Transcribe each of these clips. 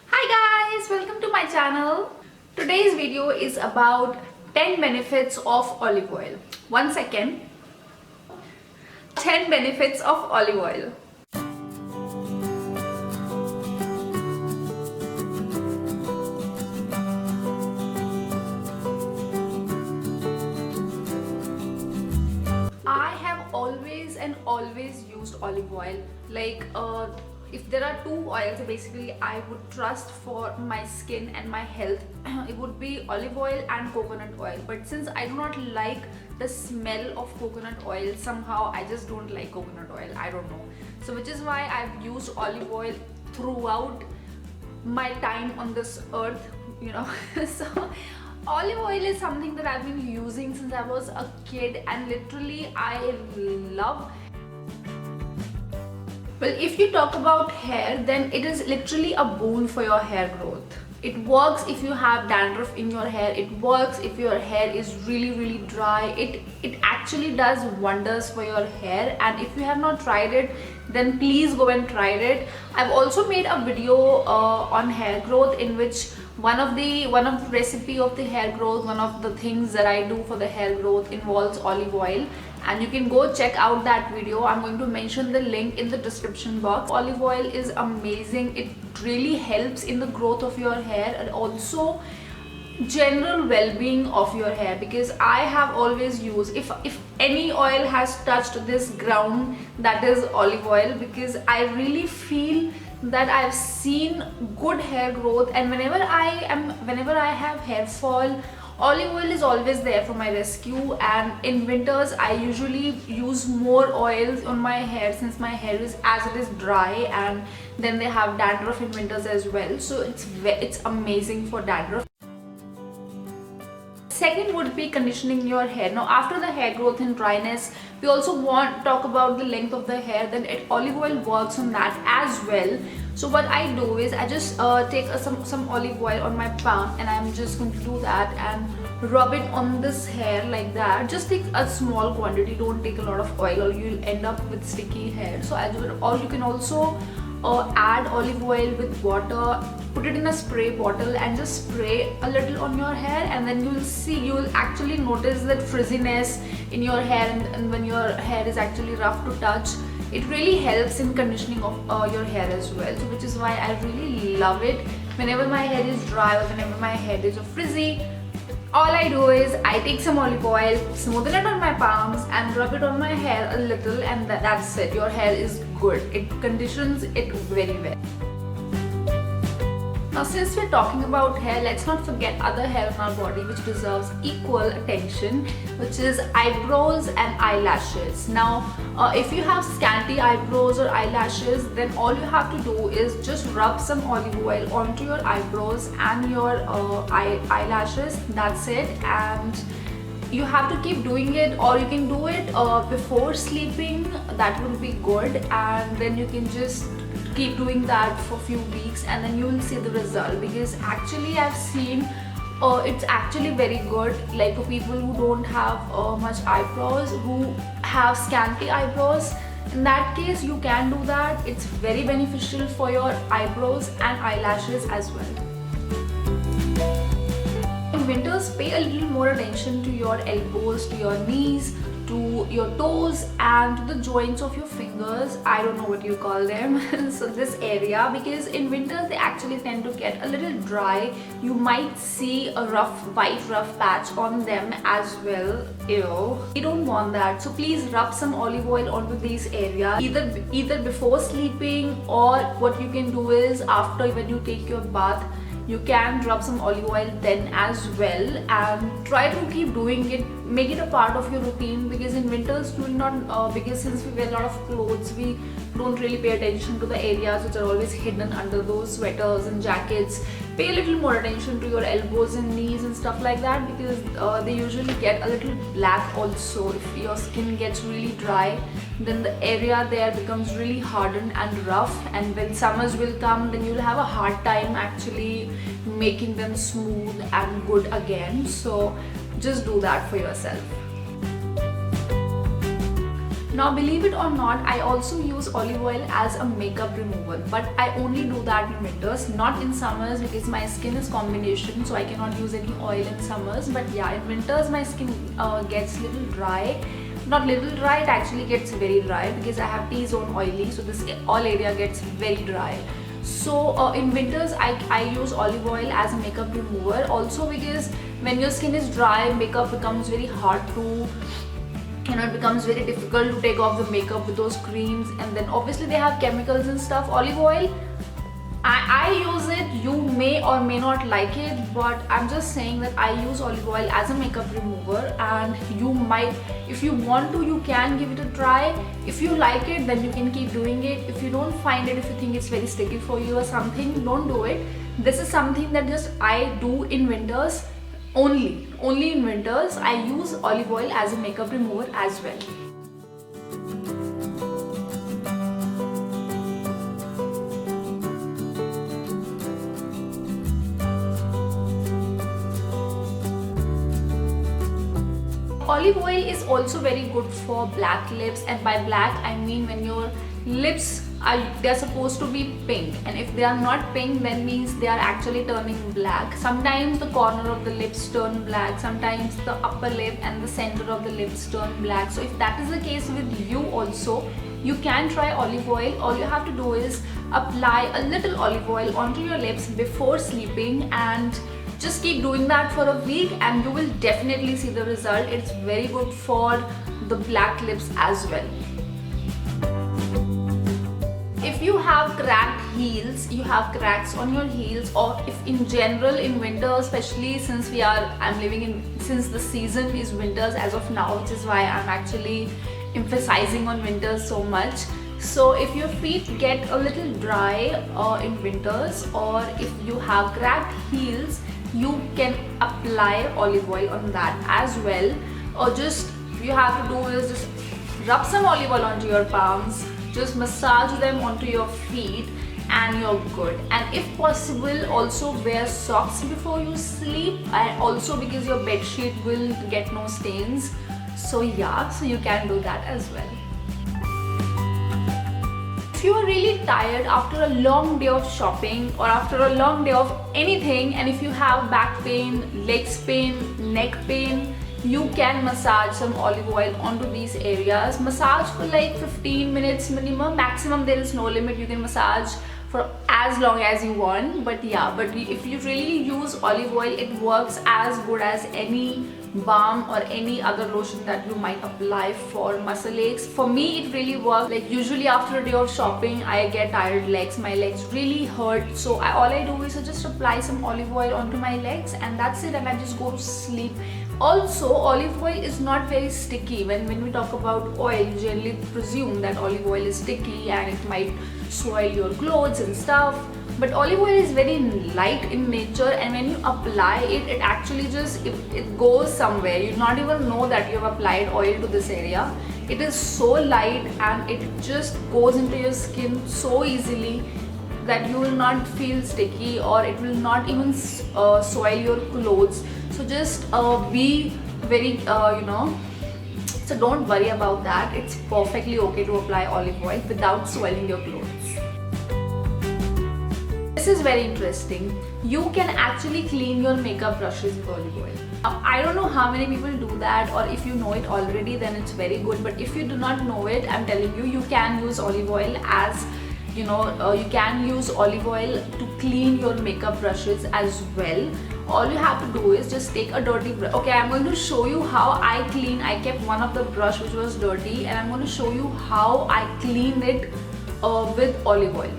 Hi guys, welcome to my channel. Today's video is about 10 benefits of olive oil. One second. 10 benefits of olive oil. I have always used olive oil. If there are two oils basically I would trust for my skin and my health, it would be olive oil and coconut oil. But since I do not like the smell of coconut oil, somehow I just don't like coconut oil. I don't know. So which is why I've used olive oil throughout my time on this earth. So olive oil is something that I've been using since I was a kid, and literally I love. Well, if you talk about hair, then it is literally a boon for your hair growth. It works if you have dandruff in your hair. It works if your hair is really dry. It actually does wonders for your hair, and if you have not tried it, then please go and try it. I've also made a video on hair growth, in which one of the recipe of the hair growth, one of the things that I do for the hair growth involves olive oil, and you can go check out that video. I'm going to mention the link in the description box. Olive oil is amazing. It really helps in the growth of your hair and also general well-being of your hair, because I have always used, if any oil has touched this ground, that is olive oil, because I really feel that I've seen good hair growth. And whenever I have hair fall, olive oil is always there for my rescue. And in winters I usually use more oils on my hair, since my hair is as it is dry, and then they have dandruff in winters as well, so it's amazing for dandruff. Second would be conditioning your hair. Now after the hair growth and dryness, we also want to talk about the length of the hair. Then olive oil works on that as well. So what I do is I just take some olive oil on my palm, and I'm just going to do that and rub it on this hair like that. Just take a small quantity, don't take a lot of oil or you'll end up with sticky hair. So I do it. Or you can also add olive oil with water, put it in a spray bottle and just spray a little on your hair, and then you'll actually notice that frizziness in your hair, and when your hair is actually rough to touch, it really helps in conditioning of your hair as well. So which is why I really love it. Whenever my hair is dry or whenever my hair is frizzy, all I do is I take some olive oil, smoothen it on my palms and rub it on my hair a little, and that's it. Your hair is good. It conditions it very well. Now since we're talking about hair, let's not forget other hair on our body which deserves equal attention, which is eyebrows and eyelashes. Now if you have scanty eyebrows or eyelashes, then all you have to do is just rub some olive oil onto your eyebrows and your eyelashes. That's it. And you have to keep doing it, or you can do it before sleeping. That would be good. And then you can just keep doing that for a few weeks, and then you will see the result. Because actually I've seen it's actually very good, like for people who don't have much eyebrows, who have scanty eyebrows. In that case you can do that. It's very beneficial for your eyebrows and eyelashes as well. In winters, pay a little more attention to your elbows, to your knees, to your toes and to the joints of your fingers. I don't know what you call them. So this area, because in winters they actually tend to get a little dry. You might see a white rough patch on them as well. Ew, you don't want that. So please rub some olive oil onto these areas, either before sleeping, or what you can do is after, when you take your bath, you can rub some olive oil then as well, and try to keep doing it. Make it a part of your routine, because in winters you will not, because since we wear a lot of clothes, we don't really pay attention to the areas which are always hidden under those sweaters and jackets. Pay a little more attention to your elbows and knees and stuff like that, because they usually get a little black also. If your skin gets really dry, then the area there becomes really hardened and rough, and when summers will come, then you'll have a hard time actually making them smooth and good again. So just do that for yourself. Now believe it or not, I also use olive oil as a makeup remover, but I only do that in winters, not in summers, because my skin is combination, so I cannot use any oil in summers. But yeah, in winters my skin gets little dry. Not little dry, it actually gets very dry because I have T-zone oily, so this all area gets very dry. So in winters I use olive oil as a makeup remover, also because when your skin is dry, makeup becomes very hard to, it becomes very difficult to take off the makeup with those creams, and then obviously they have chemicals and stuff. Olive oil, I use it, you may or may not like it, but I'm just saying that I use olive oil as a makeup remover, and you might, if you want to, you can give it a try. If you like it, then you can keep doing it. If you don't find it, if you think it's very sticky for you or something, don't do it. This is something that just I do in winters only in winters. I use olive oil as a makeup remover as well. Olive oil is also very good for black lips, and by black I mean when your lips they're supposed to be pink, and if they are not pink, then means they are actually turning black. Sometimes the corner of the lips turn black, sometimes the upper lip and the center of the lips turn black. So if that is the case with you also, you can try olive oil. All you have to do is apply a little olive oil onto your lips before sleeping, and just keep doing that for a week and you will definitely see the result. It's very good for the black lips as well. If you have cracked heels, you have cracks on your heels, or if in general in winter, especially since since the season is winters as of now, which is why I'm actually emphasizing on winters so much. So if your feet get a little dry in winters, or if you have cracked heels, you can apply olive oil on that as well. Or just you have to do is just rub some olive oil onto your palms, just massage them onto your feet, and you're good. And if possible, also wear socks before you sleep, and also because your bed sheet will get no stains. So yeah, so you can do that as well. If you are really tired after a long day of shopping or after a long day of anything, and if you have back pain, legs pain, neck pain, you can massage some olive oil onto these areas. Massage for like 15 minutes minimum, maximum there is no limit. You can massage for as long as you want, but yeah, but if you really use olive oil, it works as good as any balm or any other lotion that you might apply for muscle aches. For me, it really works. Like usually after a day of shopping, I get tired legs, my legs really hurt, so all I do is I just apply some olive oil onto my legs, and that's it, and I just go to sleep. Also, olive oil is not very sticky. When we talk about oil, you generally presume that olive oil is sticky and it might soil your clothes and stuff, but olive oil is very light in nature, and when you apply it, it actually just it goes somewhere. You not even know that you have applied oil to this area. It is so light and it just goes into your skin so easily that you will not feel sticky, or it will not even soil your clothes. So just be very so don't worry about that. It's perfectly okay to apply olive oil without soiling your clothes. This is very interesting. You can actually clean your makeup brushes with olive oil. I don't know how many people do that, or if you know it already, then it's very good. But if you do not know it, I'm telling you, you can use olive oil as you can use olive oil to clean your makeup brushes as well. All you have to do is just take a dirty brush. Okay, I'm going to show you how I clean. I kept one of the brush which was dirty, and I'm going to show you how I clean it with olive oil.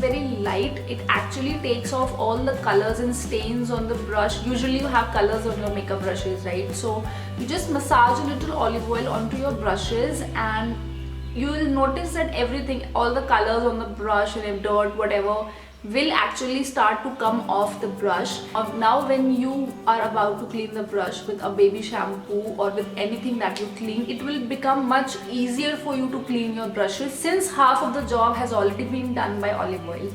Very light. It actually takes off all the colors and stains on the brush. Usually you have colors on your makeup brushes, right? So you just massage a little olive oil onto your brushes, and you will notice that everything, all the colors on the brush and dirt, whatever, will actually start to come off the brush. Now when you are about to clean the brush with a baby shampoo or with anything that you clean, it will become much easier for you to clean your brushes since half of the job has already been done by olive oil.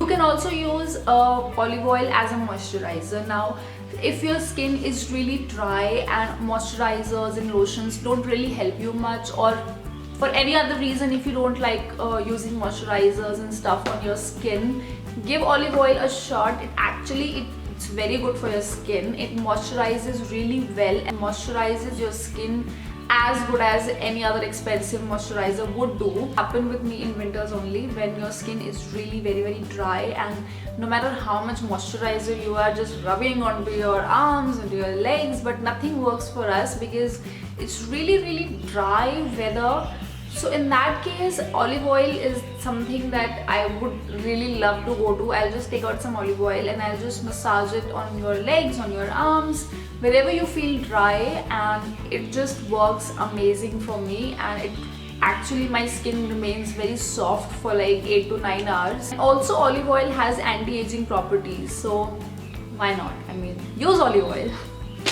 You can also use olive oil as a moisturizer. Now if your skin is really dry and moisturizers and lotions don't really help you much, or for any other reason if you don't like using moisturizers and stuff on your skin, give olive oil a shot. It's very good for your skin. It moisturizes really well and moisturizes your skin as good as any other expensive moisturizer would do. Happen with me in winters only, when your skin is really very dry, and no matter how much moisturizer you are just rubbing onto your arms and your legs, but nothing works for us because it's really dry weather. So in that case, olive oil is something that I would really love to go to. I'll just take out some olive oil and I'll just massage it on your legs, on your arms, wherever you feel dry, and it just works amazing for me. And actually my skin remains very soft for like 8 to 9 hours. And also olive oil has anti-aging properties, so why not? I mean, use olive oil.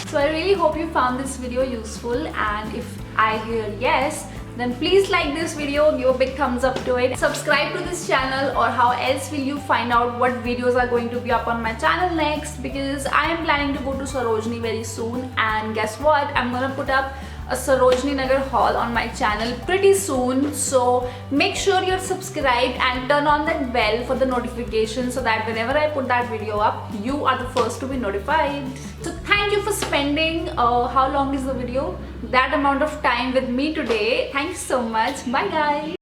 So I really hope you found this video useful, and if I hear yes, then please like this video, give a big thumbs up to it. Subscribe to this channel, or how else will you find out what videos are going to be up on my channel next, because I am planning to go to Sarojini very soon, and guess what, I'm gonna put up a Sarojini Nagar haul on my channel pretty soon. So make sure you're subscribed and turn on that bell for the notification, so that whenever I put that video up, you are the first to be notified. So thank you for spending how long is the video? That amount of time with me today. Thanks so much. Bye guys.